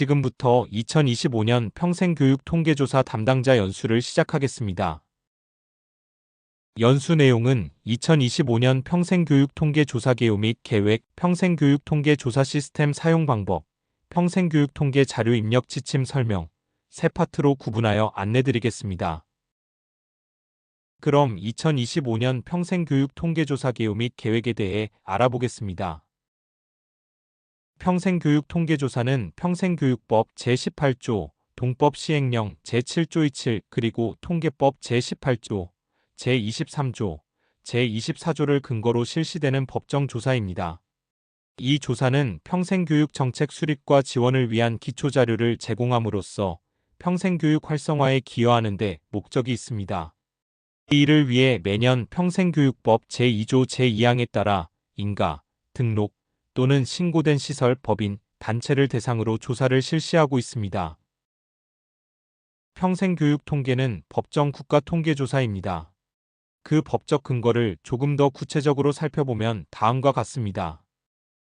지금부터 2025년 평생교육 통계조사 담당자 연수를 시작하겠습니다. 연수 내용은 2025년 평생교육 통계조사 개요 및 계획, 평생교육 통계조사 시스템 사용 방법, 평생교육 통계 자료 입력 지침 설명, 세 파트로 구분하여 안내드리겠습니다. 그럼 2025년 평생교육 통계조사 개요 및 계획에 대해 알아보겠습니다. 평생교육 통계조사는 평생교육법 제18조, 동법 시행령 제7조 27 그리고 통계법 제18조, 제23조, 제24조를 근거로 실시되는 법정조사입니다. 이 조사는 평생교육 정책 수립과 지원을 위한 기초자료를 제공함으로써 평생교육 활성화에 기여하는 데 목적이 있습니다. 이를 위해 매년 평생교육법 제2조 제2항에 따라 인가, 등록, 또는 신고된 시설, 법인, 단체를 대상으로 조사를 실시하고 있습니다. 평생교육 통계는 법정 국가통계조사입니다. 그 법적 근거를 조금 더 구체적으로 살펴보면 다음과 같습니다.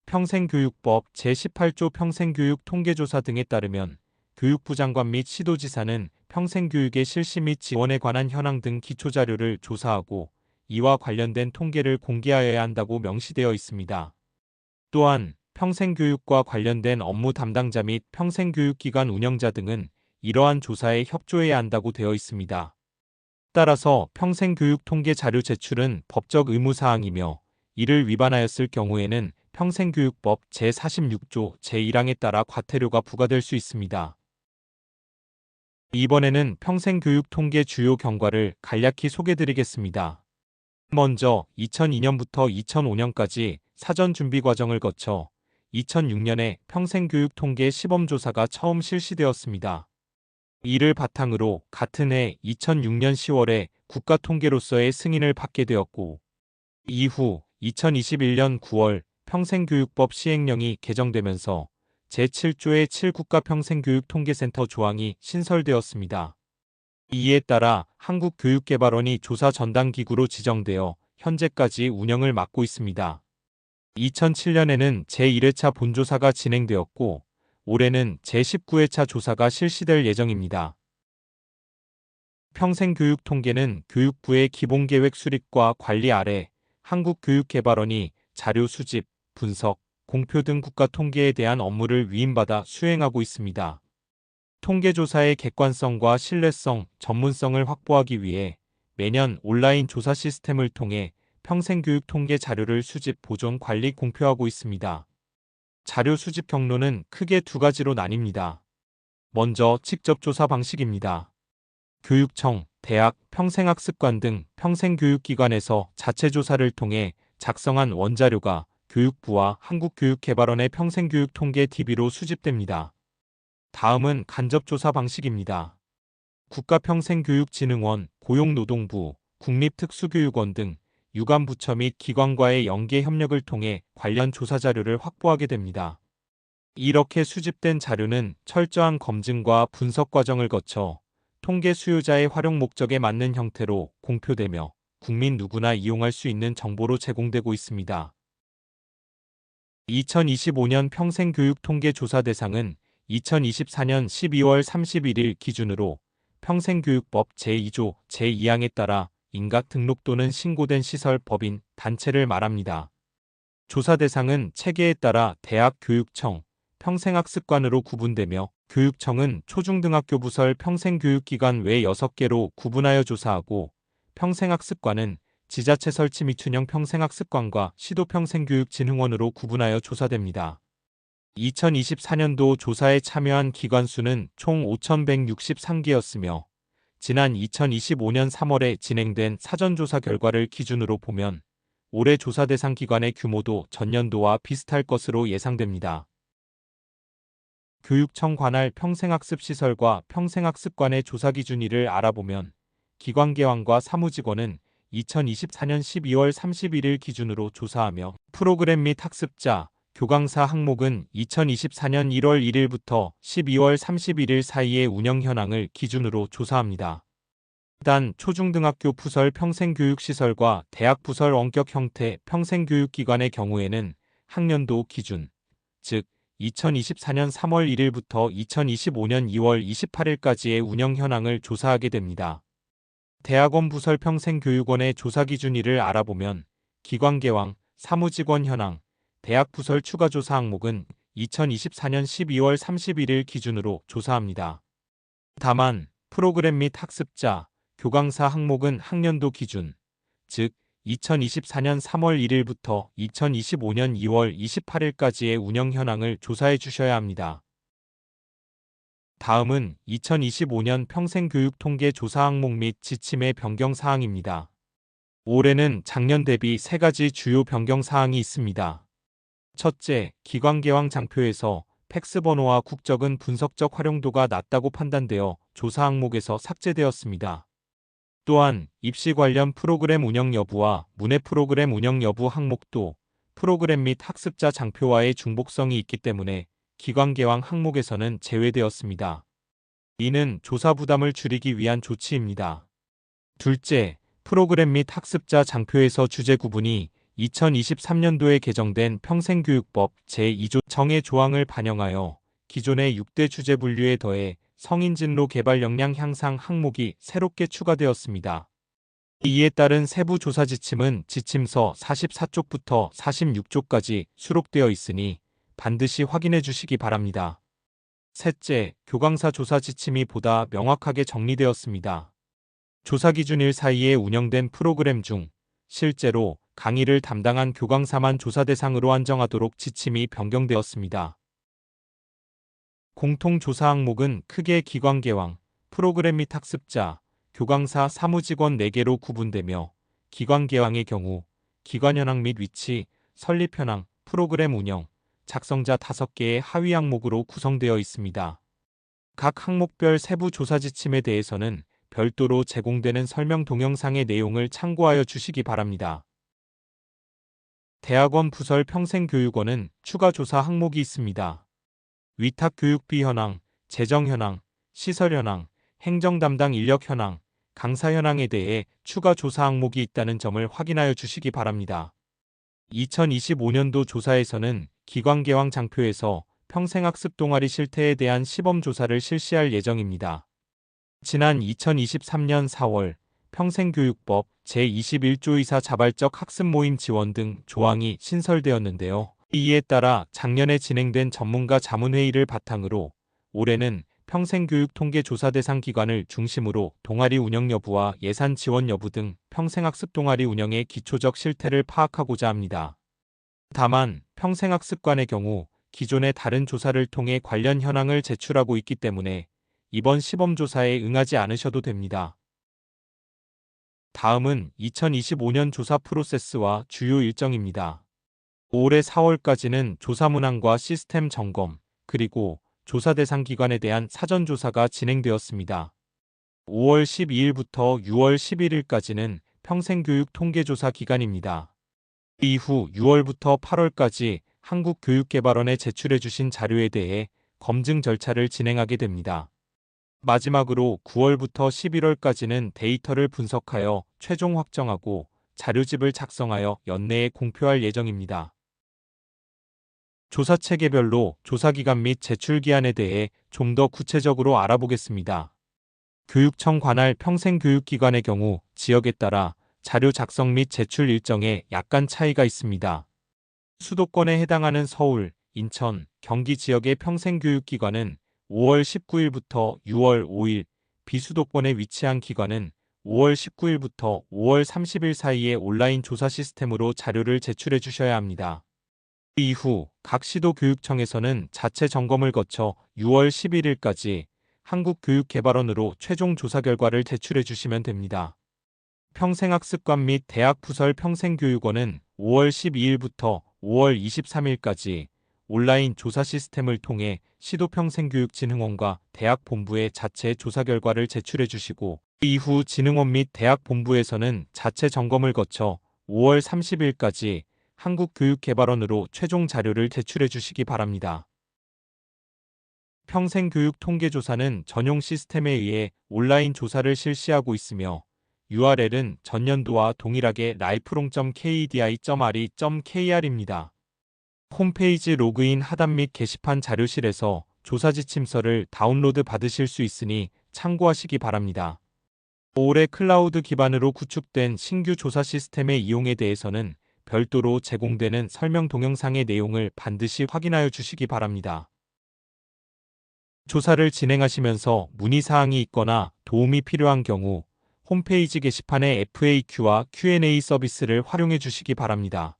평생교육법 제18조 평생교육 통계조사 등에 따르면 교육부 장관 및 시도지사는 평생교육의 실시 및 지원에 관한 현황 등 기초자료를 조사하고 이와 관련된 통계를 공개하여야 한다고 명시되어 있습니다. 또한 평생교육과 관련된 업무 담당자 및 평생교육기관 운영자 등은 이러한 조사에 협조해야 한다고 되어 있습니다. 따라서 평생교육 통계 자료 제출은 법적 의무사항이며 이를 위반하였을 경우에는 평생교육법 제46조 제1항에 따라 과태료가 부과될 수 있습니다. 이번에는 평생교육 통계 주요 경과를 간략히 소개드리겠습니다. 먼저 2002년부터 2005년까지 사전 준비 과정을 거쳐 2006년에 평생교육 통계 시범조사가 처음 실시되었습니다. 이를 바탕으로 같은 해 2006년 10월에 국가통계로서의 승인을 받게 되었고, 이후 2021년 9월 평생교육법 시행령이 개정되면서 제7조의 7국가평생교육통계센터 조항이 신설되었습니다. 이에 따라 한국교육개발원이 조사 전담기구로 지정되어 현재까지 운영을 맡고 있습니다. 2007년에는 제1회차 본조사가 진행되었고 올해는 제19회차 조사가 실시될 예정입니다. 평생교육 통계는 교육부의 기본계획 수립과 관리 아래 한국교육개발원이 자료 수집, 분석, 공표 등 국가통계에 대한 업무를 위임받아 수행하고 있습니다. 통계조사의 객관성과 신뢰성, 전문성을 확보하기 위해 매년 온라인 조사 시스템을 통해 평생교육 통계 자료를 수집, 보존, 관리, 공표하고 있습니다. 자료 수집 경로는 크게 두 가지로 나뉩니다. 먼저 직접 조사 방식입니다. 교육청, 대학, 평생학습관 등 평생교육기관에서 자체 조사를 통해 작성한 원자료가 교육부와 한국교육개발원의 평생교육 통계 DB로 수집됩니다. 다음은 간접조사 방식입니다. 국가평생교육진흥원, 고용노동부, 국립특수교육원 등 유관부처 및 기관과의 연계 협력을 통해 관련 조사 자료를 확보하게 됩니다. 이렇게 수집된 자료는 철저한 검증과 분석 과정을 거쳐 통계 수요자의 활용 목적에 맞는 형태로 공표되며 국민 누구나 이용할 수 있는 정보로 제공되고 있습니다. 2025년 평생교육 통계 조사 대상은 2024년 12월 31일 기준으로 평생교육법 제2조 제2항에 따라 인가 등록 또는 신고된 시설, 법인, 단체를 말합니다. 조사 대상은 체계에 따라 대학 교육청, 평생학습관으로 구분되며 교육청은 초중등학교 부설 평생교육기관 외 6개로 구분하여 조사하고 평생학습관은 지자체 설치 미춘형 평생학습관과 시도평생교육진흥원으로 구분하여 조사됩니다. 2024년도 조사에 참여한 기관 수는 총 5,163개였으며 지난 2025년 3월에 진행된 사전조사 결과를 기준으로 보면 올해 조사 대상 기관의 규모도 전년도와 비슷할 것으로 예상됩니다. 교육청 관할 평생학습시설과 평생학습관의 조사 기준일을 알아보면 기관개원과 사무직원은 2024년 12월 31일 기준으로 조사하며 프로그램 및 학습자, 교강사 항목은 2024년 1월 1일부터 12월 31일 사이의 운영 현황을 기준으로 조사합니다. 단 초중등학교 부설 평생교육시설과 대학 부설 원격 형태 평생교육기관의 경우에는 학년도 기준, 즉 2024년 3월 1일부터 2025년 2월 28일까지의 운영 현황을 조사하게 됩니다. 대학원 부설 평생교육원의 조사 기준일을 알아보면 기관개왕, 사무직원 현황, 대학 부설 추가 조사 항목은 2024년 12월 31일 기준으로 조사합니다. 다만 프로그램 및 학습자, 교강사 항목은 학년도 기준, 즉 2024년 3월 1일부터 2025년 2월 28일까지의 운영 현황을 조사해 주셔야 합니다. 다음은 2025년 평생교육 통계 조사 항목 및 지침의 변경 사항입니다. 올해는 작년 대비 3가지 주요 변경 사항이 있습니다. 첫째, 기관개왕 장표에서 팩스 번호와 국적은 분석적 활용도가 낮다고 판단되어 조사 항목에서 삭제되었습니다. 또한 입시 관련 프로그램 운영 여부와 문해 프로그램 운영 여부 항목도 프로그램 및 학습자 장표와의 중복성이 있기 때문에 기관개왕 항목에서는 제외되었습니다. 이는 조사 부담을 줄이기 위한 조치입니다. 둘째, 프로그램 및 학습자 장표에서 주제 구분이 2023년도에 개정된 평생교육법 제2조 정의 조항을 반영하여 기존의 6대 주제 분류에 더해 성인진로 개발 역량 향상 항목이 새롭게 추가되었습니다. 이에 따른 세부 조사 지침은 지침서 44쪽부터 46쪽까지 수록되어 있으니 반드시 확인해 주시기 바랍니다. 셋째, 교강사 조사 지침이 보다 명확하게 정리되었습니다. 조사 기준일 사이에 운영된 프로그램 중 실제로 강의를 담당한 교강사만 조사 대상으로 한정하도록 지침이 변경되었습니다. 공통조사 항목은 크게 기관개왕, 프로그램 및 학습자, 교강사 사무직원 4개로 구분되며 기관개왕의 경우 기관 현황 및 위치, 설립 현황, 프로그램 운영, 작성자 5개의 하위 항목으로 구성되어 있습니다. 각 항목별 세부 조사 지침에 대해서는 별도로 제공되는 설명 동영상의 내용을 참고하여 주시기 바랍니다. 대학원 부설 평생교육원은 추가 조사 항목이 있습니다. 위탁 교육비 현황, 재정 현황, 시설 현황, 행정 담당 인력 현황, 강사 현황에 대해 추가 조사 항목이 있다는 점을 확인하여 주시기 바랍니다. 2025년도 조사에서는 기관개왕 장표에서 평생학습 동아리 실태에 대한 시범 조사를 실시할 예정입니다. 지난 2023년 4월 평생교육법 제21조 이사 자발적 학습 모임 지원 등 조항이 신설되었는데요. 이에 따라 작년에 진행된 전문가 자문회의를 바탕으로 올해는 평생교육 통계 조사 대상 기관을 중심으로 동아리 운영 여부와 예산 지원 여부 등 평생학습 동아리 운영의 기초적 실태를 파악하고자 합니다. 다만 평생학습관의 경우 기존의 다른 조사를 통해 관련 현황을 제출하고 있기 때문에 이번 시범조사에 응하지 않으셔도 됩니다. 다음은 2025년 조사 프로세스와 주요 일정입니다. 올해 4월까지는 조사 문항과 시스템 점검, 그리고 조사 대상 기관에 대한 사전조사가 진행되었습니다. 5월 12일부터 6월 11일까지는 평생교육 통계조사 기간입니다. 이후 6월부터 8월까지 한국교육개발원에 제출해 주신 자료에 대해 검증 절차를 진행하게 됩니다. 마지막으로 9월부터 11월까지는 데이터를 분석하여 최종 확정하고 자료집을 작성하여 연내에 공표할 예정입니다. 조사 체계별로 조사기간 및 제출기한에 대해 좀 더 구체적으로 알아보겠습니다. 교육청 관할 평생교육기관의 경우 지역에 따라 자료 작성 및 제출 일정에 약간 차이가 있습니다. 수도권에 해당하는 서울, 인천, 경기 지역의 평생교육기관은 5월 19일부터 6월 5일, 비수도권에 위치한 기관은 5월 19일부터 5월 30일 사이에 온라인 조사 시스템으로 자료를 제출해 주셔야 합니다. 이후 각 시도교육청에서는 자체 점검을 거쳐 6월 11일까지 한국교육개발원으로 최종 조사 결과를 제출해 주시면 됩니다. 평생학습관 및 대학 부설 평생교육원은 5월 12일부터 5월 23일까지 온라인 조사 시스템을 통해 시도평생교육진흥원과 대학 본부에 자체 조사 결과를 제출해 주시고 이후 진흥원 및 대학 본부에서는 자체 점검을 거쳐 5월 30일까지 한국교육개발원으로 최종 자료를 제출해 주시기 바랍니다. 평생교육 통계조사는 전용 시스템에 의해 온라인 조사를 실시하고 있으며 URL은 전년도와 동일하게 lifelong.kedi.re.kr입니다. 홈페이지 로그인 하단 및 게시판 자료실에서 조사 지침서를 다운로드 받으실 수 있으니 참고하시기 바랍니다. 올해 클라우드 기반으로 구축된 신규 조사 시스템의 이용에 대해서는 별도로 제공되는 설명 동영상의 내용을 반드시 확인하여 주시기 바랍니다. 조사를 진행하시면서 문의사항이 있거나 도움이 필요한 경우 홈페이지 게시판의 FAQ와 Q&A 서비스를 활용해 주시기 바랍니다.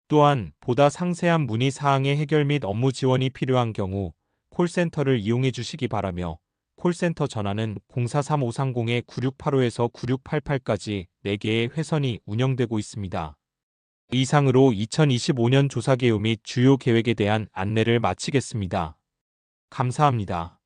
또한 보다 상세한 문의사항의 해결 및 업무 지원이 필요한 경우 콜센터를 이용해 주시기 바라며 콜센터 전화는 043-530-9685에서 9688까지 4개의 회선이 운영되고 있습니다. 이상으로 2025년 조사 개요 및 주요 계획에 대한 안내를 마치겠습니다. 감사합니다.